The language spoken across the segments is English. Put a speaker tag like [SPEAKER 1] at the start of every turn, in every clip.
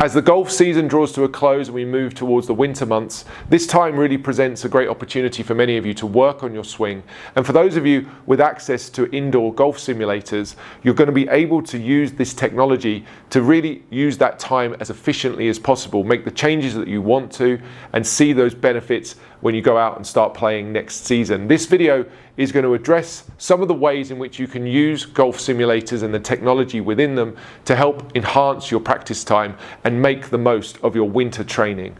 [SPEAKER 1] As the golf season draws to a close and we move towards the winter months, this time really presents a great opportunity for many of you to work on your swing. And for those of you with access to indoor golf simulators, you're going to be able to use this technology to really use that time as efficiently as possible, make the changes that you want to, and see those benefits when you go out and start playing next season. This video is going to address some of the ways in which you can use golf simulators and the technology within them to help enhance your practice time and make the most of your winter training.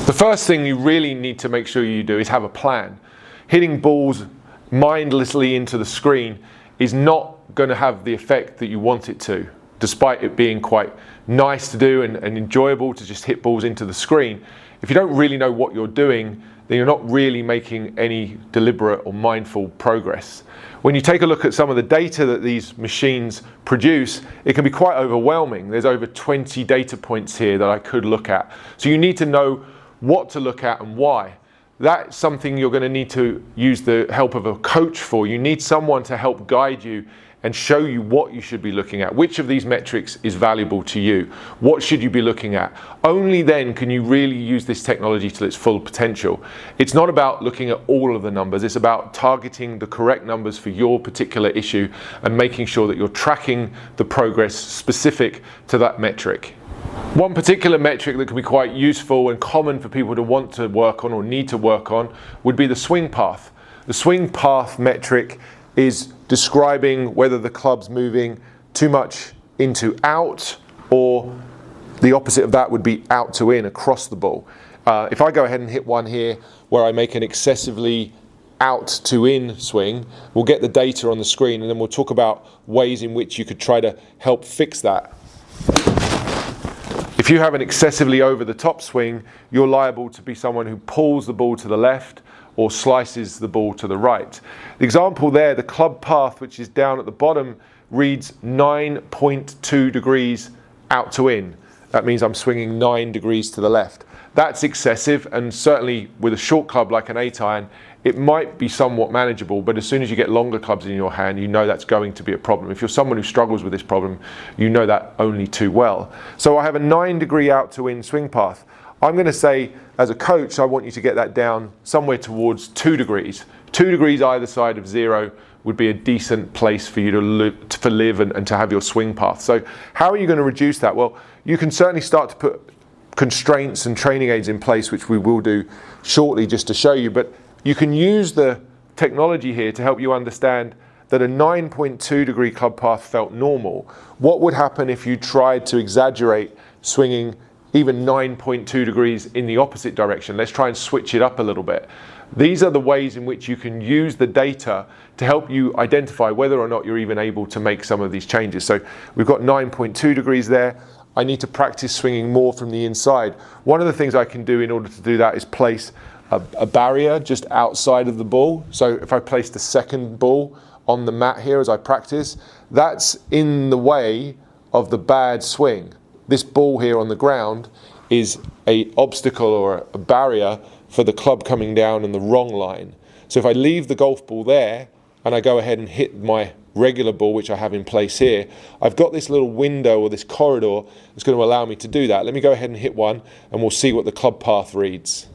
[SPEAKER 1] The first thing you really need to make sure you do is have a plan. Hitting balls mindlessly into the screen is not going to have the effect that you want it to, despite it being quite nice to do and enjoyable to just hit balls into the screen. If you don't really know what you're doing, then you're not really making any deliberate or mindful progress. When you take a look at some of the data that these machines produce, it can be quite overwhelming. There's over 20 data points here that I could look at. So you need to know what to look at and why. That's something you're going to need to use the help of a coach for. You need someone to help guide you and show you what you should be looking at. Which of these metrics is valuable to you? What should you be looking at? Only then can you really use this technology to its full potential. It's not about looking at all of the numbers, it's about targeting the correct numbers for your particular issue and making sure that you're tracking the progress specific to that metric. One particular metric that can be quite useful and common for people to want to work on or need to work on would be the swing path. The swing path metric is describing whether the club's moving too much into out, or the opposite of that would be out to in across the ball. If I go ahead and hit one here where I make an excessively out to in swing, we'll get the data on the screen and then we'll talk about ways in which you could try to help fix that. If you have an excessively over the top swing, you're liable to be someone who pulls the ball to the left or slices the ball to the right. The example there, the club path, which is down at the bottom, reads 9.2 degrees out to in. That means I'm swinging 9 degrees to the left. That's excessive, and certainly with a short club like an 8-iron, it might be somewhat manageable, but as soon as you get longer clubs in your hand, you know that's going to be a problem. If you're someone who struggles with this problem, you know that only too well. So I have a 9-degree out to in swing path. I'm going to say, as a coach, I want you to get that down somewhere towards 2 degrees. 2 degrees either side of 0 would be a decent place for you to live and to have your swing path. So how are you going to reduce that? Well, you can certainly start to put constraints and training aids in place, which we will do shortly just to show you, but you can use the technology here to help you understand that a 9.2 degree club path felt normal. What would happen if you tried to exaggerate swinging even 9.2 degrees in the opposite direction? Let's try and switch it up a little bit. These are the ways in which you can use the data to help you identify whether or not you're even able to make some of these changes. So we've got 9.2 degrees there. I need to practice swinging more from the inside. One of the things I can do in order to do that is place a barrier just outside of the ball. So if I place the second ball on the mat here as I practice, that's in the way of the bad swing. This ball here on the ground is an obstacle or a barrier for the club coming down in the wrong line. So if I leave the golf ball there and I go ahead and hit my regular ball, which I have in place here, I've got this little window or this corridor that's going to allow me to do that. Let me go ahead and hit one and we'll see what the club path reads.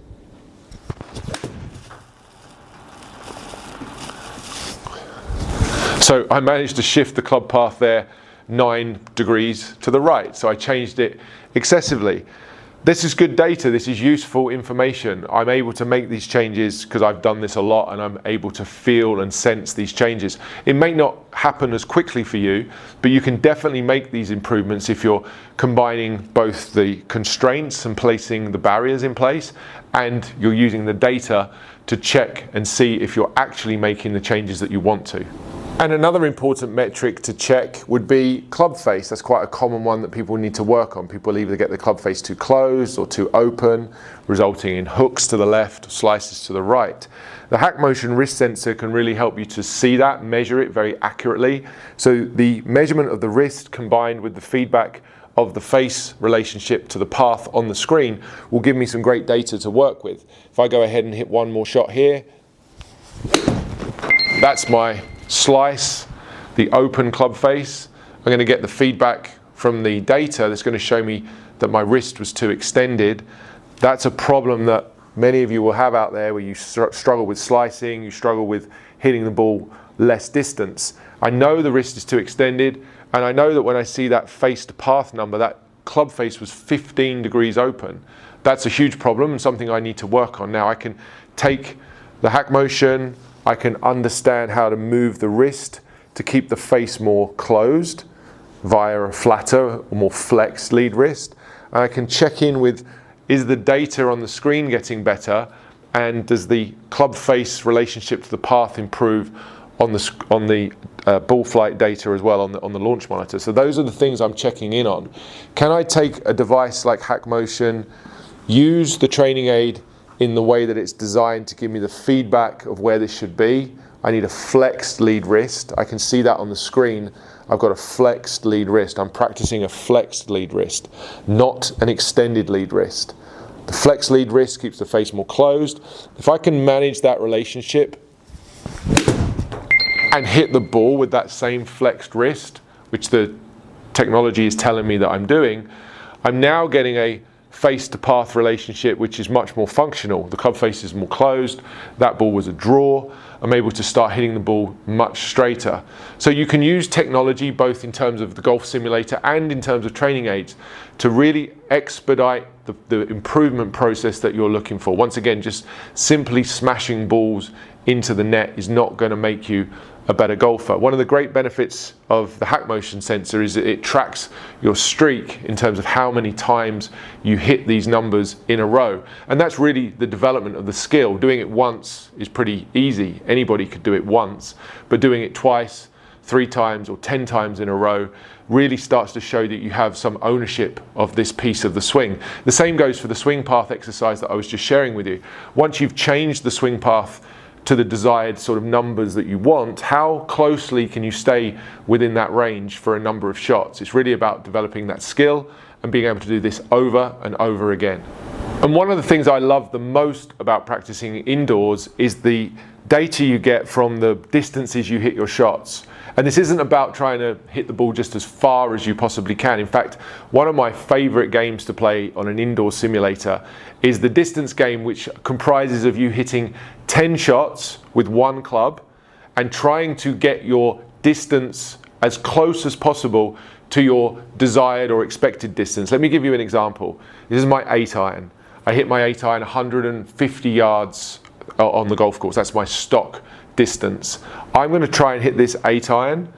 [SPEAKER 1] So I managed to shift the club path there 9 degrees to the right. So I changed it excessively. This is good data, this is useful information. I'm able to make these changes because I've done this a lot and I'm able to feel and sense these changes. It may not happen as quickly for you, but you can definitely make these improvements if you're combining both the constraints and placing the barriers in place, and you're using the data to check and see if you're actually making the changes that you want to. And another important metric to check would be club face. That's quite a common one that people need to work on. People either get the club face too closed or too open, resulting in hooks to the left, or slices to the right. The HackMotion wrist sensor can really help you to see that, measure it very accurately. So the measurement of the wrist combined with the feedback of the face relationship to the path on the screen will give me some great data to work with. If I go ahead and hit one more shot here, that's my slice, the open club face, I'm going to get the feedback from the data that's going to show me that my wrist was too extended. That's a problem that many of you will have out there, where you struggle with slicing, you struggle with hitting the ball less distance. I know the wrist is too extended, and I know that when I see that face to path number, that club face was 15 degrees open. That's a huge problem and something I need to work on. Now I can take the HackMotion, I can understand how to move the wrist to keep the face more closed via a flatter or more flexed lead wrist. And I can check in with, is the data on the screen getting better, and does the club face relationship to the path improve on the ball flight data as well on the launch monitor. So those are the things I'm checking in on. Can I take a device like HackMotion, use the training aid in the way that it's designed to give me the feedback of where this should be? I need a flexed lead wrist. I can see that on the screen. I've got a flexed lead wrist. I'm practicing a flexed lead wrist, not an extended lead wrist. The flexed lead wrist keeps the face more closed. If I can manage that relationship and hit the ball with that same flexed wrist, which the technology is telling me that I'm doing, I'm now getting a face to path relationship which is much more functional. The club face is more closed, that ball was a draw, I'm able to start hitting the ball much straighter. So you can use technology both in terms of the golf simulator and in terms of training aids to really expedite the improvement process that you're looking for. Once again, just simply smashing balls into the net is not going to make you a better golfer. One of the great benefits of the HackMotion sensor is that it tracks your streak in terms of how many times you hit these numbers in a row. And that's really the development of the skill. Doing it once is pretty easy. Anybody could do it once, but doing it twice, 3 times or 10 times in a row really starts to show that you have some ownership of this piece of the swing. The same goes for the swing path exercise that I was just sharing with you. Once you've changed the swing path to the desired sort of numbers that you want, how closely can you stay within that range for a number of shots? It's really about developing that skill and being able to do this over and over again. And one of the things I love the most about practicing indoors is the data you get from the distances you hit your shots. And this isn't about trying to hit the ball just as far as you possibly can. In fact, one of my favorite games to play on an indoor simulator is the distance game, which comprises of you hitting 10 shots with one club and trying to get your distance as close as possible to your desired or expected distance. Let me give you an example. This is my 8-iron. I hit my 8-iron 150 yards on the golf course. That's my stock distance. I'm going to try and hit this 8-iron,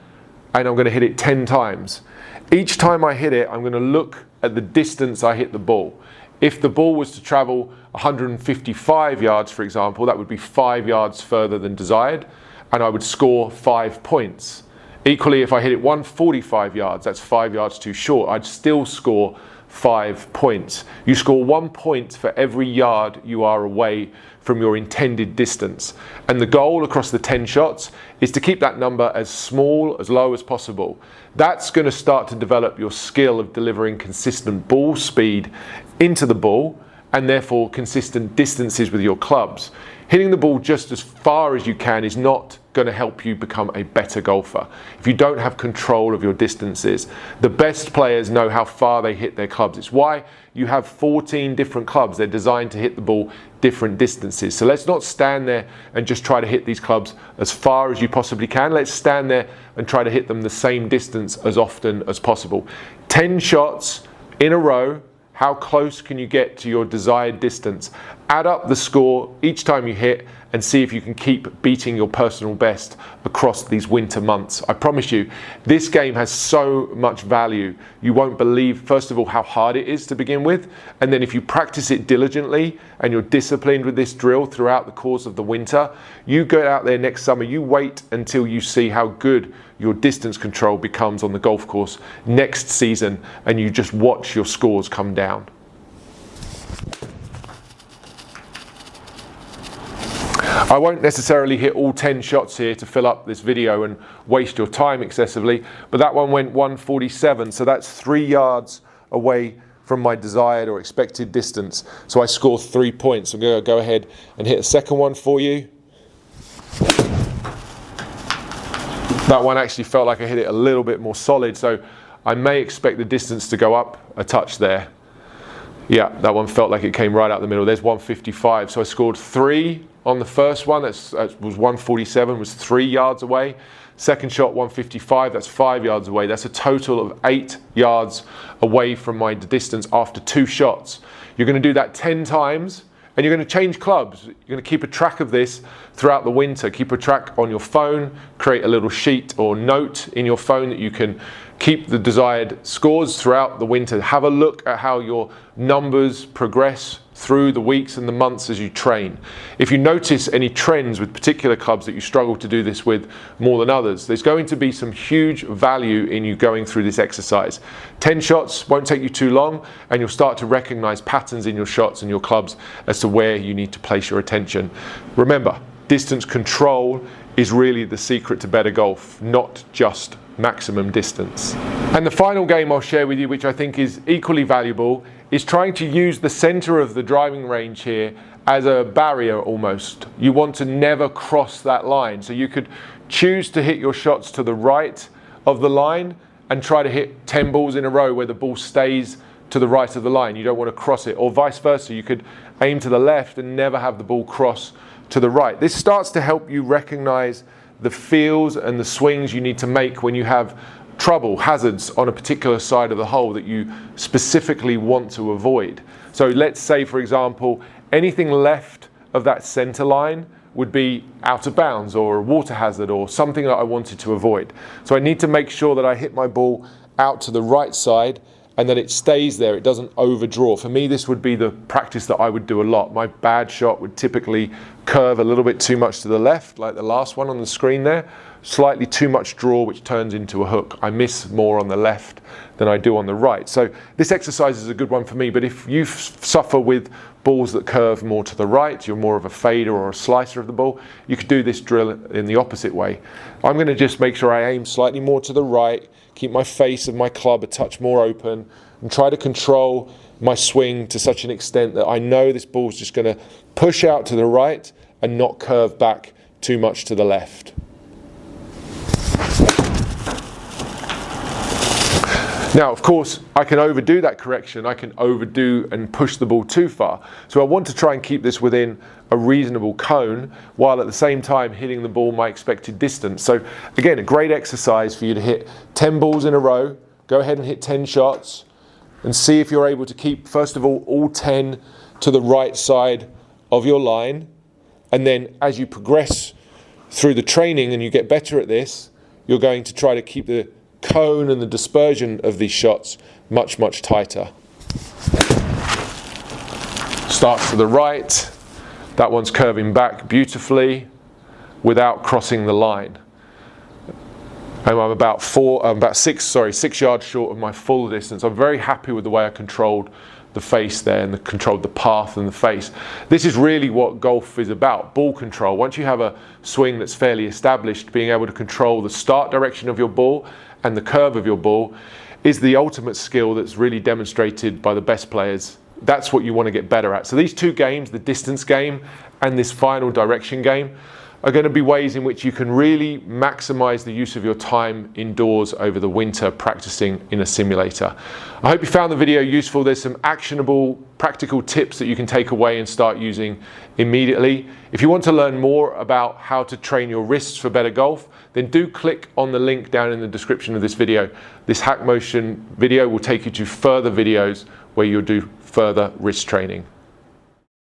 [SPEAKER 1] and I'm going to hit it 10 times. Each time I hit it, I'm going to look at the distance I hit the ball. If the ball was to travel 155 yards, for example, that would be 5 yards further than desired, and I would score 5 points. Equally, if I hit it 145 yards, that's 5 yards too short, I'd still score 5 points. You score 1 point for every yard you are away from your intended distance. And the goal across the 10 shots is to keep that number as small, as low as possible. That's going to start to develop your skill of delivering consistent ball speed into the ball, and therefore consistent distances with your clubs. Hitting the ball just as far as you can is not going to help you become a better golfer if you don't have control of your distances. The best players know how far they hit their clubs. It's why you have 14 different clubs. They're designed to hit the ball different distances. So let's not stand there and just try to hit these clubs as far as you possibly can. Let's stand there and try to hit them the same distance as often as possible. 10 shots in a row. How close can you get to your desired distance? Add up the score each time you hit and see if you can keep beating your personal best across these winter months. I promise you, this game has so much value. You won't believe, first of all, how hard it is to begin with. And then if you practice it diligently and you're disciplined with this drill throughout the course of the winter, you go out there next summer, you wait until you see how good your distance control becomes on the golf course next season, and you just watch your scores come down. I won't necessarily hit all 10 shots here to fill up this video and waste your time excessively, but that one went 147, so that's 3 yards away from my desired or expected distance. So I scored 3 points. I'm going to go ahead and hit a second one for you. That one actually felt like I hit it a little bit more solid, so I may expect the distance to go up a touch there. Yeah, that one felt like it came right out the middle. There's 155, so I scored 3 on the first one. That was 147, was 3 yards away. Second shot, 155, that's 5 yards away. That's a total of 8 yards away from my distance after 2 shots. You're going to do that 10 times, and you're going to change clubs. You're going to keep a track of this throughout the winter. Keep a track on your phone, create a little sheet or note in your phone that you can keep the desired scores throughout the winter. Have a look at how your numbers progress through the weeks and the months as you train. If you notice any trends with particular clubs that you struggle to do this with more than others, there's going to be some huge value in you going through this exercise. 10 shots won't take you too long, and you'll start to recognize patterns in your shots and your clubs as to where you need to place your attention. Remember, distance control is really the secret to better golf, not just maximum distance. And the final game I'll share with you, which I think is equally valuable, is trying to use the center of the driving range here as a barrier almost. You want to never cross that line. So you could choose to hit your shots to the right of the line and try to hit 10 balls in a row where the ball stays to the right of the line. You don't want to cross it, or vice versa. You could aim to the left and never have the ball cross to the right. This starts to help you recognize the feels and the swings you need to make when you have trouble, hazards on a particular side of the hole that you specifically want to avoid. So let's say, for example, anything left of that center line would be out of bounds or a water hazard or something that I wanted to avoid. So I need to make sure that I hit my ball out to the right side and that it stays there, it doesn't overdraw. For me, this would be the practice that I would do a lot. My bad shot would typically curve a little bit too much to the left, like the last one on the screen there. Slightly too much draw, which turns into a hook. I miss more on the left than I do on the right. So this exercise is a good one for me, but if you suffer with balls that curve more to the right, you're more of a fader or a slicer of the ball, you could do this drill in the opposite way. I'm going to just make sure I aim slightly more to the right, keep my face of my club a touch more open, and try to control my swing to such an extent that I know this ball's just going to push out to the right and not curve back too much to the left. Now, of course, I can overdo that correction. I can overdo and push the ball too far. So I want to try and keep this within a reasonable cone while at the same time hitting the ball my expected distance. So again, a great exercise for you to hit 10 balls in a row. Go ahead and hit 10 shots and see if you're able to keep, first of all 10 to the right side of your line. And then as you progress through the training and you get better at this, you're going to try to keep the cone and the dispersion of these shots much, much tighter. Starts to the right. That one's curving back beautifully without crossing the line. And I'm about 6 yards short of my full distance. I'm very happy with the way I controlled the face there and controlled the path and the face. This is really what golf is about, ball control. Once you have a swing that's fairly established, being able to control the start direction of your ball and the curve of your ball is the ultimate skill that's really demonstrated by the best players. That's what you want to get better at. So these two games, the distance game and this final direction game, are going to be ways in which you can really maximize the use of your time indoors over the winter practicing in a simulator. I hope you found the video useful. There's some actionable, practical tips that you can take away and start using immediately. If you want to learn more about how to train your wrists for better golf, then do click on the link down in the description of this video. This HackMotion video will take you to further videos where you'll do further wrist training.